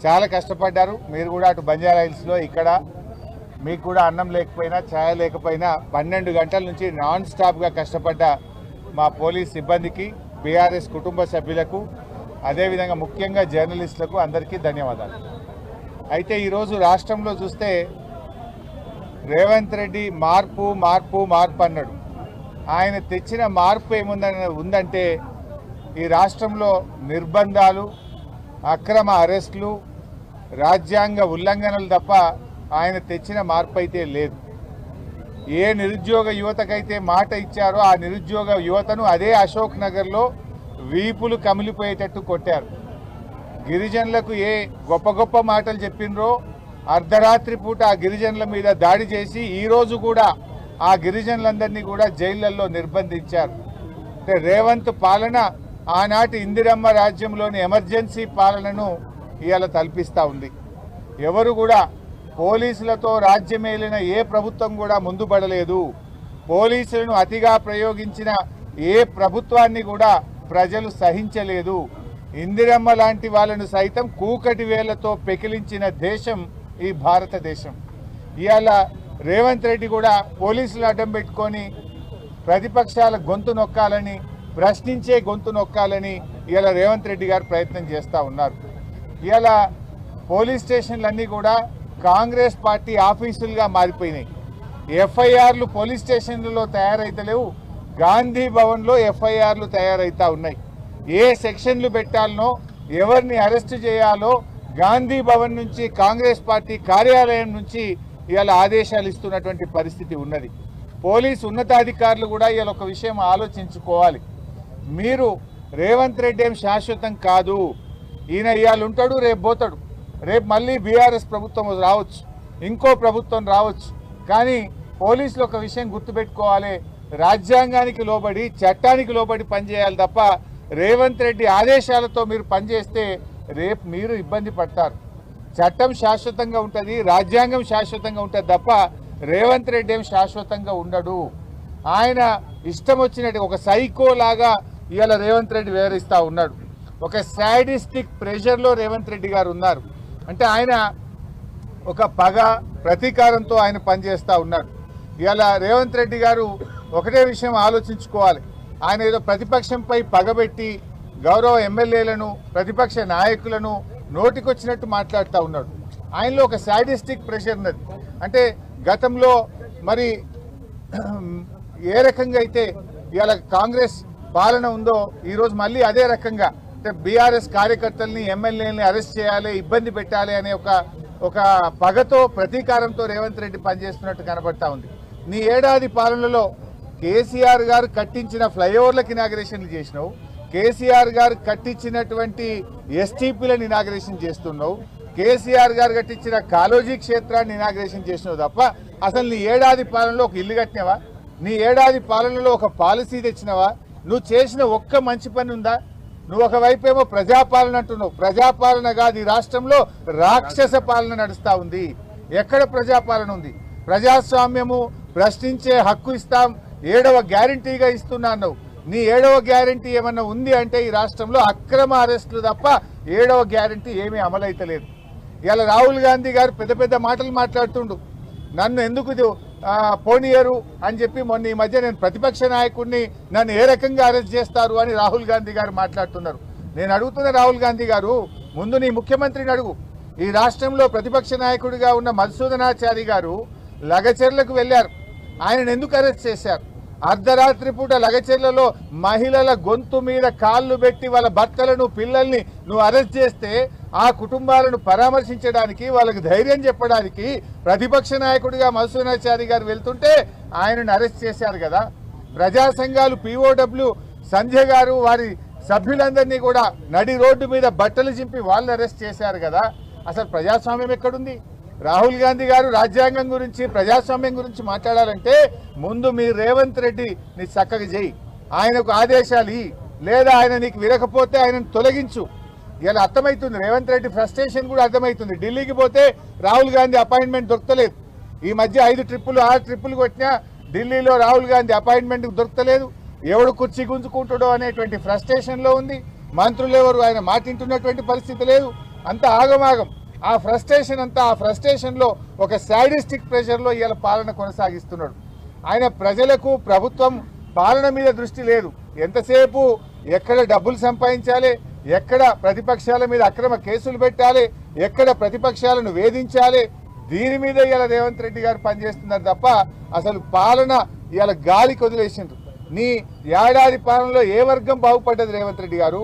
చాలా కష్టపడ్డారు. మీరు కూడా అటు బంజారా హిల్స్లో ఇక్కడ మీకు కూడా అన్నం లేకపోయినా ఛాయ లేకపోయినా 12 గంటల నుంచి నాన్ స్టాప్గా కష్టపడ్డ మా పోలీస్ సిబ్బందికి, బీఆర్ఎస్ కుటుంబ సభ్యులకు, అదేవిధంగా ముఖ్యంగా జర్నలిస్టులకు అందరికీ ధన్యవాదాలు. అయితే ఈరోజు రాష్ట్రంలో చూస్తే రేవంత్ రెడ్డి మార్పు మార్పు మార్పు అన్నాడు. ఆయన తెచ్చిన మార్పు ఉందంటే ఈ రాష్ట్రంలో నిర్బంధాలు, అక్రమ అరెస్టులు, రాజ్యాంగ ఉల్లంఘనలు తప్ప ఆయన తెచ్చిన మార్పు అయితే లేదు. ఏ నిరుద్యోగ యువతకైతే మాట ఇచ్చారో ఆ నిరుద్యోగ యువతను అదే అశోక్ నగర్లో వీపులు కమిలిపోయేటట్టు కొట్టారు. గిరిజనులకు ఏ గొప్ప గొప్ప మాటలు చెప్పినరో అర్ధరాత్రి పూట ఆ గిరిజనుల మీద దాడి చేసి ఈరోజు కూడా ఆ గిరిజనులందరినీ కూడా జైళ్లలో నిర్బంధించారు. అంటే రేవంత్ పాలన ఆనాటి ఇందిరమ్మ రాజ్యంలోని ఎమర్జెన్సీ పాలనను ఇవాళ తలపిస్తూ ఉంది. ఎవరు కూడా పోలీసులతో రాజ్యమేలిన ఏ ప్రభుత్వం కూడా ముందుపడలేదు. పోలీసులను అతిగా ప్రయోగించిన ఏ ప్రభుత్వాన్ని కూడా ప్రజలు సహించలేదు. ఇందిరమ్మ లాంటి వాళ్ళను సైతం కూకటి వేళ్లతో పెకిలించిన దేశం ఈ భారతదేశం. ఇవాళ రేవంత్ రెడ్డి కూడా పోలీసులు అడ్డం పెట్టుకొని ప్రతిపక్షాల గొంతు నొక్కాలని, ప్రశ్నించే గొంతు నొక్కాలని ఇవాళ రేవంత్ రెడ్డి గారు ప్రయత్నం చేస్తూ ఉన్నారు. ఇవాళ పోలీస్ స్టేషన్లన్నీ కూడా కాంగ్రెస్ పార్టీ ఆఫీసులుగా మారిపోయినాయి. ఎఫ్ఐఆర్లు పోలీస్ స్టేషన్లలో తయారైతలేవు, గాంధీ భవన్లో ఎఫ్ఐఆర్లు తయారైతా ఉన్నాయి. ఏ సెక్షన్లు పెట్టాలనో, ఎవరిని అరెస్ట్ చేయాలో గాంధీ భవన్ నుంచి, కాంగ్రెస్ పార్టీ కార్యాలయం నుంచి ఇవాళ ఆదేశాలు ఇస్తున్నటువంటి పరిస్థితి ఉన్నది. పోలీసు ఉన్నతాధికారులు కూడా ఇవాళ ఒక విషయం ఆలోచించుకోవాలి. మీరు రేవంత్ రెడ్డి ఏం శాశ్వతం కాదు. ఈయన ఇవాళ ఉంటాడు, రేపు పోతాడు. రేపు మళ్ళీ బీఆర్ఎస్ ప్రభుత్వం రావచ్చు, ఇంకో ప్రభుత్వం రావచ్చు. కానీ పోలీసులు ఒక విషయం గుర్తుపెట్టుకోవాలి, రాజ్యాంగానికి లోబడి, చట్టానికి లోబడి పనిచేయాలి తప్ప రేవంత్ రెడ్డి ఆదేశాలతో మీరు పనిచేస్తే రేపు మీరు ఇబ్బంది పడతారు. చట్టం శాశ్వతంగా ఉంటుంది, రాజ్యాంగం శాశ్వతంగా ఉంటుంది తప్ప రేవంత్ రెడ్డి ఏం శాశ్వతంగా ఉండడు. ఆయన ఇష్టం వచ్చినట్టు ఒక సైకో లాగా ఇవాళ రేవంత్ రెడ్డి వివరిస్తూ ఉన్నాడు. ఒక సాడిస్టిక్ ప్రెషర్లో రేవంత్ రెడ్డి గారు ఉన్నారు. అంటే ఆయన ఒక పగ, ప్రతీకారంతో ఆయన పనిచేస్తూ ఉన్నాడు. ఇవాళ రేవంత్ రెడ్డి గారు ఒకటే విషయం ఆలోచించుకోవాలి. ఆయన ఏదో ప్రతిపక్షంపై పగబెట్టి గౌరవ ఎమ్మెల్యేలను, ప్రతిపక్ష నాయకులను నోటికొచ్చినట్టు మాట్లాడుతూ ఉన్నాడు. ఆయనలో ఒక సాడిస్టిక్ ప్రెషర్ ఉన్నది. అంటే గతంలో మరి ఏ రకంగా అయితే ఇవాళ కాంగ్రెస్ పాలన ఉందో ఈరోజు మళ్ళీ అదే రకంగా అంటే బీఆర్ఎస్ కార్యకర్తల్ని, ఎమ్మెల్యేలని అరెస్ట్ చేయాలి, ఇబ్బంది పెట్టాలి అనే ఒక పగతో, ప్రతీకారంతో రేవంత్ రెడ్డి పనిచేస్తున్నట్టు కనబడతా ఉంది. నీ ఏడాది పాలనలో కేసీఆర్ గారు కట్టించిన ఫ్లైఓవర్లకు ఇనాగరేషన్లు చేసినావు, కేసీఆర్ గారు కట్టించినటువంటి ఎస్టీపీలను ఇనాగరేషన్ చేస్తున్నావు, కేసీఆర్ గారు కట్టించిన కాలోజీ క్షేత్రాన్ని ఇనాగరేషన్ చేసినావు తప్ప అసలు నీ ఏడాది పాలనలో ఒక ఇల్లు కట్టినావా? నీ ఏడాది పాలనలో ఒక పాలసీ తెచ్చినావా? నువ్వు చేసిన ఒక్క మంచి పని ఉందా? నువ్వు ఒకవైపేమో ప్రజాపాలన అంటున్నావు. ప్రజాపాలన కాదు, ఈ రాష్ట్రంలో రాక్షస పాలన నడుస్తూ ఉంది. ఎక్కడ ప్రజాపాలన ఉంది? ప్రజాస్వామ్యము, ప్రశ్నించే హక్కు ఇస్తాం, 7వ గ్యారంటీగా ఇస్తున్నా అన్నావు. నీ 7వ గ్యారంటీ ఏమన్నా ఉంది అంటే ఈ రాష్ట్రంలో అక్రమ అరెస్టులు తప్ప 7వ గ్యారంటీ ఏమీ అమలైతలేదు. ఇలా రాహుల్ గాంధీ గారు పెద్ద పెద్ద మాటలు మాట్లాడుతుండు. నన్ను ఎందుకు పోనీయరు అని చెప్పి మొన్న ఈ మధ్య నేను ప్రతిపక్ష నాయకుడిని, నన్ను ఏ రకంగా అరెస్ట్ చేస్తారు అని రాహుల్ గాంధీ గారు మాట్లాడుతున్నారు. నేను అడుగుతున్న రాహుల్ గాంధీ గారు, ముందు నీ ముఖ్యమంత్రిని అడుగు. ఈ రాష్ట్రంలో ప్రతిపక్ష నాయకుడిగా ఉన్న మధుసూదనాచారి గారు లగచెర్లకు వెళ్లారు. ఆయనను ఎందుకు అరెస్ట్ చేశారు? అర్ధరాత్రి పూట లగచెర్లలో మహిళల గొంతు మీద కాళ్ళు పెట్టి వాళ్ళ భర్తలను, పిల్లల్ని నువ్వు అరెస్ట్ చేస్తే ఆ కుటుంబాలను పరామర్శించడానికి, వాళ్ళకి ధైర్యం చెప్పడానికి ప్రతిపక్ష నాయకుడిగా మధుసూదనాచారి గారు వెళ్తుంటే ఆయనను అరెస్ట్ చేశారు కదా. ప్రజా సంఘాలు POW సంజయ్ గారు వారి సభ్యులందరినీ కూడా నడి రోడ్డు మీద బట్టలు చింపి వాళ్ళని అరెస్ట్ చేశారు కదా. అసలు ప్రజాస్వామ్యం ఎక్కడుంది? రాహుల్ గాంధీ గారు రాజ్యాంగం గురించి, ప్రజాస్వామ్యం గురించి మాట్లాడాలంటే ముందు మీ రేవంత్ రెడ్డి నీ చక్కగా చేయి, ఆయనకు ఆదేశాలు ఇయ్యి, లేదా ఆయన నీకు విరకపోతే ఆయనను తొలగించు. ఇలా అర్థమవుతుంది, రేవంత్ రెడ్డి ఫ్రస్ట్రేషన్ కూడా అర్థమవుతుంది. ఢిల్లీకి పోతే రాహుల్ గాంధీ అపాయింట్మెంట్ దొరకలేదు. ఈ మధ్య 5 ట్రిప్పులు 6 ట్రిప్పులు కొట్టినా ఢిల్లీలో రాహుల్ గాంధీ అపాయింట్మెంట్ దొరకలేదు. ఎవడు కుర్చీ గుంజుకుంటాడో అనేటువంటి ఫ్రస్ట్రేషన్లో ఉంది. మంత్రులు ఎవరు ఆయన మాటింటున్నటువంటి పరిస్థితి లేదు. అంత ఆగమాగం. ఆ ఫ్రస్ట్రేషన్లో ఒక శాడిస్టిక్ ప్రెషర్లో ఇవాళ పాలన కొనసాగిస్తున్నాడు. ఆయన ప్రజలకు ప్రభుత్వం పాలన మీద దృష్టి లేదు. ఎంతసేపు ఎక్కడ డబ్బులు సంపాదించాలి, ఎక్కడ ప్రతిపక్షాల మీద అక్రమ కేసులు పెట్టాలి, ఎక్కడ ప్రతిపక్షాలను వేధించాలి, దీని మీద ఇవాళ రేవంత్ రెడ్డి గారు పనిచేస్తున్నారు తప్ప అసలు పాలన ఇవాళ గాలికి వదిలేసిండ్రు. నీ ఏడాది పాలనలో ఏ వర్గం బాగుపడ్డది రేవంత్ రెడ్డి గారు?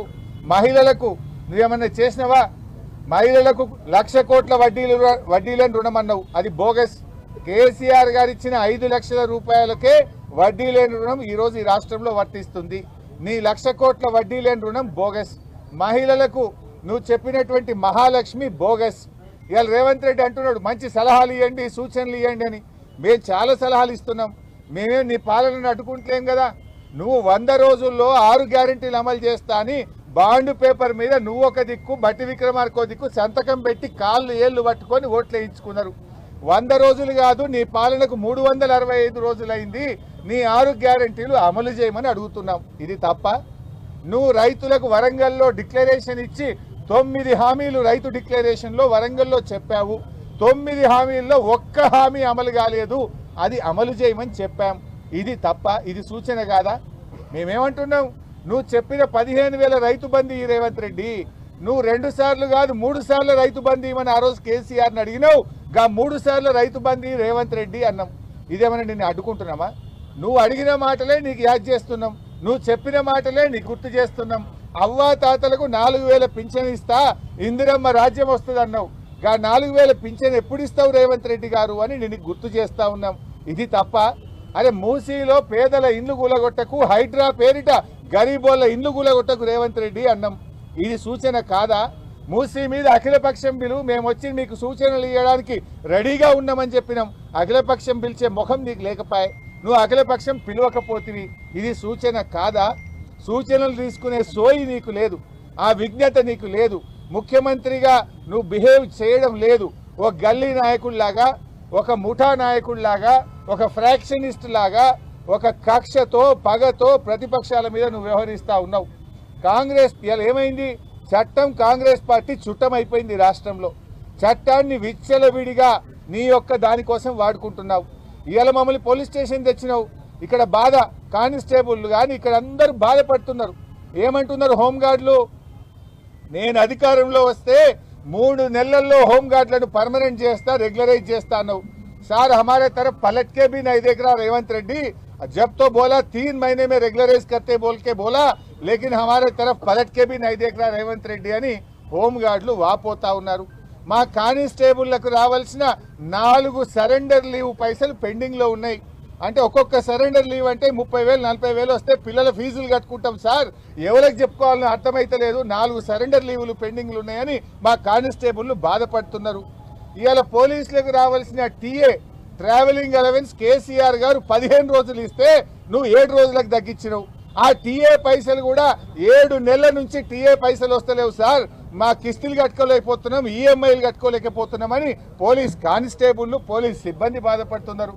మహిళలకు నువ్వేమన్నా చేసినవా? మహిళలకు 1,00,000 కోట్ల వడ్డీలను రుణం అన్నావు, అది బోగస్. కేసీఆర్ గారు ఇచ్చిన 5 లక్షల రూపాయలకే వడ్డీ లేని రుణం ఈరోజు ఈ రాష్ట్రంలో వర్తిస్తుంది. నీ 1,00,000 కోట్ల వడ్డీ లేని రుణం బోగస్. మహిళలకు నువ్వు చెప్పినటువంటి మహాలక్ష్మి బోగస్. ఇవాళ రేవంత్ రెడ్డి అంటున్నాడు మంచి సలహాలు ఇవ్వండి, సూచనలు ఇవ్వండి అని. మేము చాలా సలహాలు ఇస్తున్నాం, మేమేం నీ పాలనను అడ్డుకుంటలేం కదా. నువ్వు 100 రోజుల్లో 6 గ్యారెంటీలు అమలు చేస్తా అని బాండ్ పేపర్ మీద నువ్వు ఒక దిక్కు, బట్టి విక్రమార్కో దిక్కు సంతకం పెట్టి కాళ్ళు ఏళ్ళు పట్టుకొని ఓట్లు వేయించుకున్నారు. 100 రోజులు కాదు, నీ పాలనకు 365 రోజులైంది. నీ 6 గ్యారెంటీలు అమలు చేయమని అడుగుతున్నాం. ఇది తప్ప? నువ్వు రైతులకు వరంగల్లో డిక్లరేషన్ ఇచ్చి 9 హామీలు రైతు డిక్లరేషన్లో వరంగల్లో చెప్పావు. 9 హామీల్లో ఒక్క హామీ అమలు కాలేదు, అది అమలు చేయమని చెప్పాం. ఇది తప్ప? ఇది సూచన కాదా? మేమేమంటున్నాం, నువ్వు చెప్పిన 15,000 రైతు బంధు ఈ రేవంత్ రెడ్డి, నువ్వు 2 సార్లు కాదు 3 సార్లు రైతు బంధు ఇవ్వని ఆ రోజు కేసీఆర్ని అడిగినావు. 3 సార్లు రైతు బంధు రేవంత్ రెడ్డి అన్నాం. ఇదేమన్నా నిన్ను అడ్డుకుంటున్నామా? నువ్వు అడిగిన మాటలే నీకు యాద్ చేస్తున్నాం, నువ్వు చెప్పిన మాటలే నీకు గుర్తు చేస్తున్నాం. అవ్వా తాతలకు 4,000 పింఛన్ ఇస్తా, ఇందిరమ్మ రాజ్యం వస్తుంది అన్నావు. 4,000 పింఛన్ ఎప్పుడు ఇస్తావు రేవంత్ రెడ్డి గారు అని నేను గుర్తు చేస్తా ఉన్నాం. ఇది తప్ప? అరే మూసీలో పేదల ఇండ్లు కూలగొట్టకు, హైడ్రా పేరిట గరీబోళ్ళ ఇండ్లు కూలగొట్టకు రేవంత్ రెడ్డి అన్నాం. ఇది సూచన కాదా? మూసీ మీద అఖిలపక్షం బిలు, మేము వచ్చి నీకు సూచనలు ఇవ్వడానికి రెడీగా ఉన్నామని చెప్పినాం. అఖిలపక్షం పిలిచే ముఖం నీకు లేకపోయే, నువ్వు అఖిలపక్షం పిలవకపోతివి. ఇది సూచన కాదా? సూచనలు తీసుకునే సోయి నీకు లేదు, ఆ విజ్ఞత నీకు లేదు. ముఖ్యమంత్రిగా నువ్వు బిహేవ్ చేయడం లేదు. ఒక గల్లీ నాయకుడిలాగా, ఒక ముఠా నాయకుడిలాగా, ఒక ఫ్రాక్షనిస్ట్ లాగా, ఒక కక్షతో పగతో ప్రతిపక్షాల మీద నువ్వు వ్యవహరిస్తూ ఉన్నావు. కాంగ్రెస్ ఏమైంది? చట్టం కాంగ్రెస్ పార్టీ చుట్టమైపోయింది రాష్ట్రంలో. చట్టాన్ని విచ్చలవిడిగా నీ యొక్క దానికోసం వాడుకుంటున్నావు. ఇవాళ మమ్మల్ని పోలీస్ స్టేషన్ తెచ్చినావు. ఇక్కడ బాధ కానిస్టేబుల్ కానీ ఇక్కడ అందరూ బాధపడుతున్నారు. ఏమంటున్నారు హోంగార్డులు? నేను అధికారంలో వస్తే 3 నెలల్లో హోంగార్డులను పర్మనెంట్ చేస్తా, రెగ్యులరైజ్ చేస్తా అన్నావు. సార్ हमारे तरफ पलट के भी नहीं देख रहा रेवंत रेड्डी, जब तो बोला 3 महीने में रेगुलराइज करते बोल के बोला, लेकिन हमारे तरफ पलट के भी नहीं देख रहा रेवंत रेड्डी అని హోంగార్డులు వాపోతా ఉన్నారు. మా కానిస్టేబుళ్లకు రావాల్సిన 4 సరెండర్ లీవ్ పైసలు పెండింగ్ లో ఉన్నాయి. అంటే ఒక్కొక్క సరెండర్ లీవ్ అంటే 30,000 40,000 వస్తే పిల్లల ఫీజులు కట్టుకుంటాం సార్. ఎవరికి చెప్పుకోవాలని అర్థమైతలేదు. 4 సరెండర్ లీవులు పెండింగ్లు ఉన్నాయని మా కానిస్టేబుళ్లు బాధపడుతున్నారు. ఇవాళ పోలీసులకు రావాల్సిన టీఏ ట్రావెలింగ్ అలవెన్స్ కేసీఆర్ గారు 15 రోజులు ఇస్తే నువ్వు 7 రోజులకు తగ్గించినావు. ఆ టీఏ పైసలు కూడా 7 నెలల నుంచి టీఏ పైసలు వస్తలేవు సార్, మా కిస్తులు కట్టుకోలేకపోతున్నాం, ఈఎంఐలు కట్టుకోలేకపోతున్నామని పోలీస్ కానిస్టేబుళ్లు, పోలీస్ సిబ్బంది బాధపడుతున్నారు.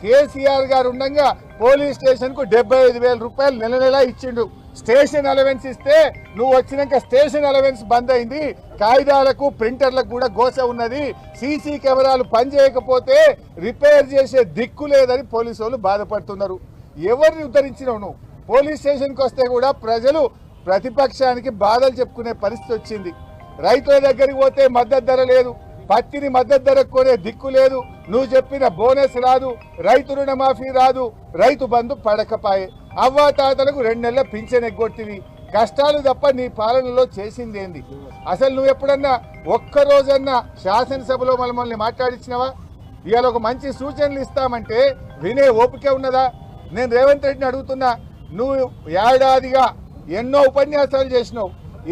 కేసీఆర్ గారు ఉండగా పోలీస్ స్టేషన్ కు 75,000 రూపాయలు నెల నెలా ఇచ్చిండు. స్టేషన్ అలవెన్స్ ఇస్తే నువ్వు వచ్చినాక స్టేషన్ అలవెన్స్ బంద్ అయింది. కాగితాలకు ప్రింటర్లకు కూడా గోస ఉన్నది. సీసీ కెమెరాలు పనిచేయకపోతే రిపేర్ చేసే దిక్కు లేదని పోలీసు వాళ్ళు బాధపడుతున్నారు. ఎవరిని ఉద్ధరించినావు నువ్వు? పోలీస్ స్టేషన్కి వస్తే కూడా ప్రజలు ప్రతిపక్షానికి బాధలు చెప్పుకునే పరిస్థితి వచ్చింది. రైతుల దగ్గరికి పోతే మద్దతు ధర లేదు, పత్తిని మద్దతు ధరకు కొనే దిక్కు లేదు. నువ్వు చెప్పిన బోనస్ రాదు, రైతు రుణమాఫీ రాదు, రైతు బంధు పడకపాయే. అవ్వాతాతలకు 2 నెలల పింఛన్ ఎగ్గొట్టివి. కష్టాలు తప్ప నీ పాలనలో చేసింది ఏంది? అసలు నువ్వు ఎప్పుడన్నా ఒక్కరోజన్నా శాసనసభలో మమ్మల్ని మాట్లాడించినవా? ఇవాళ ఒక మంచి సూచనలు ఇస్తామంటే వినే ఓపిక ఉన్నదా? నేను రేవంత్ రెడ్డిని అడుగుతున్నా, నువ్వు ఏడాదిగా ఎన్నో ఉపన్యాసాలు చేసినావు.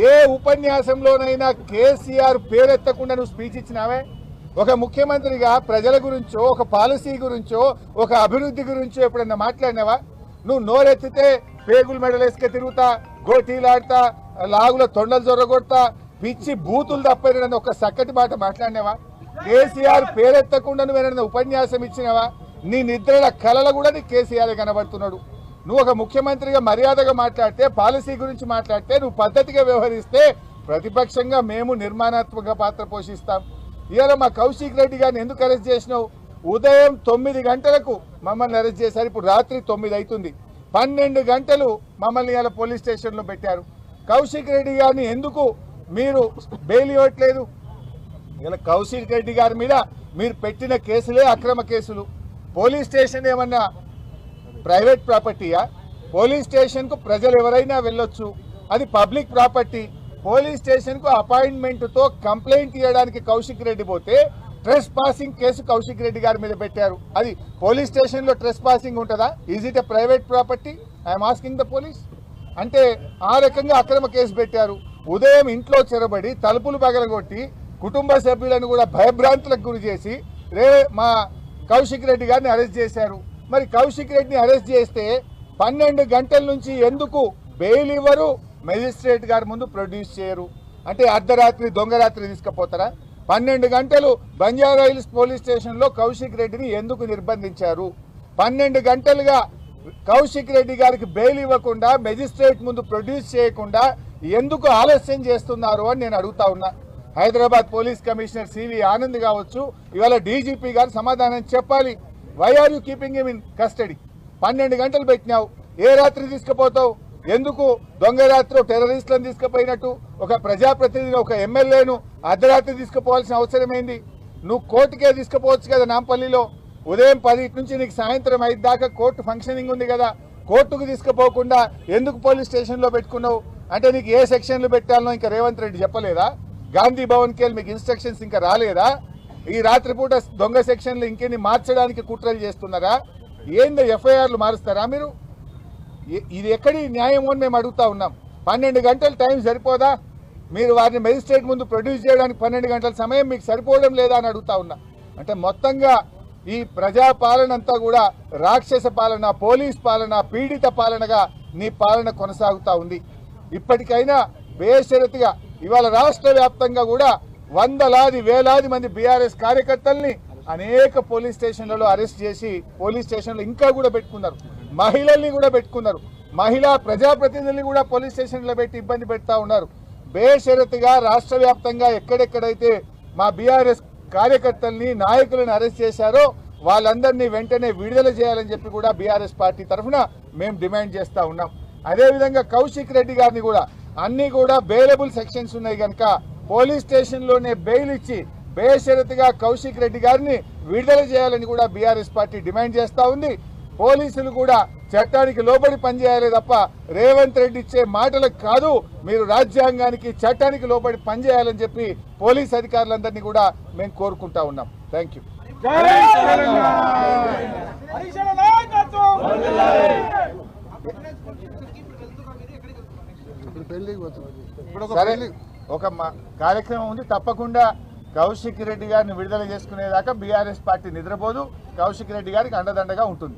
ఏ ఉపన్యాసంలోనైనా కేసీఆర్ పేరెత్తకుండా నువ్వు స్పీచ్ ఇచ్చినావే? ఒక ముఖ్యమంత్రిగా ప్రజల గురించో, ఒక పాలసీ గురించో, ఒక అభివృద్ధి గురించో ఎప్పుడన్నా మాట్లాడినావా? నువ్వు నోరెత్తితే పేగులు మెడలేసుకే తిరుగుతా, గోటీలాడతా, లాగుల తొండలు జొర్రగొడతా, పిచ్చి బూతులు తప్పని ఒక చక్కటి మాట మాట్లాడినావా? కేసీఆర్ పేరెత్తకుండా నువ్వేనన్నా ఉపన్యాసం ఇచ్చినావా? నీ నిద్రల కళలు కూడా నీ కేసీఆర్ కనబడుతున్నాడు. నువ్వు ఒక ముఖ్యమంత్రిగా మర్యాదగా మాట్లాడితే, పాలసీ గురించి మాట్లాడితే, నువ్వు పద్ధతిగా వ్యవహరిస్తే ప్రతిపక్షంగా మేము నిర్మాణాత్మక పాత్ర పోషిస్తాం. ఇవాళ మా కౌశిక్ రెడ్డి గారిని ఎందుకు అరెస్ట్ చేసినావు? ఉదయం 9 గంటలకు మమ్మల్ని అరెస్ట్ చేశారు. ఇప్పుడు రాత్రి 9 అవుతుంది. 12 గంటలు మమ్మల్ని ఇవాళ పోలీస్ స్టేషన్లో పెట్టారు. కౌశిక్ రెడ్డి గారిని ఎందుకు మీరు బెయిల్ ఇవ్వట్లేదు? ఇలా కౌశిక్ రెడ్డి గారి మీద మీరు పెట్టిన కేసులే అక్రమ కేసులు. పోలీస్ స్టేషన్ ఏమన్నా ప్రైవేట్ ప్రాపర్టీయా? పోలీస్ స్టేషన్కు ప్రజలు ఎవరైనా వెళ్ళొచ్చు, అది పబ్లిక్ ప్రాపర్టీ. పోలీస్ స్టేషన్కు అపాయింట్మెంట్తో కంప్లైంట్ ఇవ్వడానికి కౌశిక్ రెడ్డి పోతే ట్రెస్ పాసింగ్ కేసు కౌశిక్ రెడ్డి గారి మీద పెట్టారు. అది పోలీస్ స్టేషన్లో ట్రెస్ పాసింగ్ ఉంటుందా? Is it a private property? I'm asking the police. అంటే ఆ రకంగా అక్రమ కేసు పెట్టారు. ఉదయం ఇంట్లో చెరబడి తలుపులు పగలగొట్టి కుటుంబ సభ్యులను కూడా భయభ్రాంతులకు గురి చేసి మా కౌశిక్ రెడ్డి గారిని అరెస్ట్ చేశారు. మరి కౌశిక్ రెడ్డిని అరెస్ట్ చేస్తే 12 గంటల నుంచి ఎందుకు బెయిల్ ఇవ్వరు? మెజిస్ట్రేట్ గారి ముందు ప్రొడ్యూస్ చేయరు. అంటే అర్ధరాత్రి దొంగరాత్రి తీసుకుపోతారా? 12 గంటలు బంజారాహిల్స్ పోలీస్ స్టేషన్లో కౌశిక్ రెడ్డిని ఎందుకు నిర్బంధించారు? 12 గంటలుగా కౌశిక్ రెడ్డి గారికి బెయిల్ ఇవ్వకుండా మెజిస్ట్రేట్ ముందు ప్రొడ్యూస్ చేయకుండా ఎందుకు ఆలస్యం చేస్తున్నారు అని నేను అడుగుతా ఉన్నా. Hyderabad police commissioner C V Anand కావచ్చు, ఇవాళ డీజీపీ గారు సమాధానం చెప్పాలి. Why are you keeping him in custody? 12 గంటలు పెట్టినావు, ఏ రాత్రి తీసుకుపోతావు? ఎందుకు దొంగ రాత్రి టెర్రరిస్టులను తీసుకుపోయినట్టు ఒక ప్రజాప్రతినిధిని, ఒక ఎమ్మెల్యేను అర్ధరాత్రి తీసుకుపోవాల్సిన అవసరం ఏంది? నువ్వు కోర్టుకే తీసుకుపోవచ్చు కదా. నాంపల్లిలో ఉదయం 10 నుంచి నీకు సాయంత్రం 5 దాకా కోర్టు ఫంక్షనింగ్ ఉంది కదా. కోర్టుకు తీసుకుపోకుండా ఎందుకు పోలీస్ స్టేషన్లో పెట్టుకున్నావు? అంటే నీకు ఏ సెక్షన్లు పెట్టాలనో ఇంకా రేవంత్ రెడ్డి చెప్పలేదా? గాంధీ భవన్కి వెళ్ళి మీకు ఇన్స్ట్రక్షన్స్ ఇంకా రాలేదా? ఈ రాత్రిపూట దొంగ సెక్షన్లు ఇంకెన్ని మార్చడానికి కుట్రలు చేస్తున్నారా? ఏందో ఎఫ్ఐఆర్లు మారుస్తారా మీరు? ఇది ఎక్కడి న్యాయం అని మేము అడుగుతా ఉన్నాం. 12 గంటల టైం సరిపోదా? మీరు వారిని మెజిస్ట్రేట్ ముందు ప్రొడ్యూస్ చేయడానికి 12 గంటల సమయం మీకు సరిపోవడం లేదా అని అడుగుతా ఉన్నా. అంటే మొత్తంగా ఈ ప్రజాపాలన అంతా కూడా రాక్షస పాలన, పోలీస్ పాలన, పీడిత పాలనగా నీ పాలన కొనసాగుతూ ఉంది. ఇప్పటికైనా బేషరతుగా ఇవాళ రాష్ట్ర వ్యాప్తంగా కూడా వందలాది వేలాది మంది బీఆర్ఎస్ కార్యకర్తల్ని అనేక పోలీస్ స్టేషన్లలో అరెస్ట్ చేసి పోలీస్ స్టేషన్లో ఇంకా కూడా పెట్టుకున్నారు. మహిళల్ని కూడా పెట్టుకున్నారు. మహిళా ప్రజాప్రతినిధుల్ని కూడా పోలీస్ స్టేషన్లో పెట్టి ఇబ్బంది పెడతా ఉన్నారు. బేషరతుగా రాష్ట్ర వ్యాప్తంగా ఎక్కడెక్కడైతే మా బీఆర్ఎస్ కార్యకర్తల్ని, నాయకులను అరెస్ట్ చేశారో వాళ్ళందరినీ వెంటనే విడుదల చేయాలని చెప్పి కూడా బీఆర్ఎస్ పార్టీ తరఫున మేము డిమాండ్ చేస్తూ ఉన్నాం. అదేవిధంగా కౌశిక్ రెడ్డి గారిని కూడా అన్ని కూడా బెయిలబుల్ సెక్షన్స్ ఉన్నాయి కనుక పోలీస్ స్టేషన్లోనే బెయిల్ ఇచ్చి బేషరతుగా కౌశిక్ రెడ్డి గారిని విడుదల చేయాలని కూడా బీఆర్ఎస్ పార్టీ డిమాండ్ చేస్తూ ఉంది. పోలీసులు కూడా చట్టానికి లోబడి పనిచేయాలి తప్ప రేవంత్ రెడ్డి ఇచ్చే మాటలకు కాదు, మీరు రాజ్యాంగానికి చట్టానికి లోబడి పనిచేయాలని చెప్పి పోలీస్ అధికారులందరినీ కూడా మేము కోరుకుంటా ఉన్నాం. Thank you. సరే, ఒక కార్యక్రమం ఉంది. తప్పకుండా కౌశిక్ రెడ్డి గారిని విడుదల చేసుకునేదాకా బీఆర్ఎస్ పార్టీ నిద్రపోదు. కౌశిక్ రెడ్డి గారికి అండదండగా ఉంటుంది.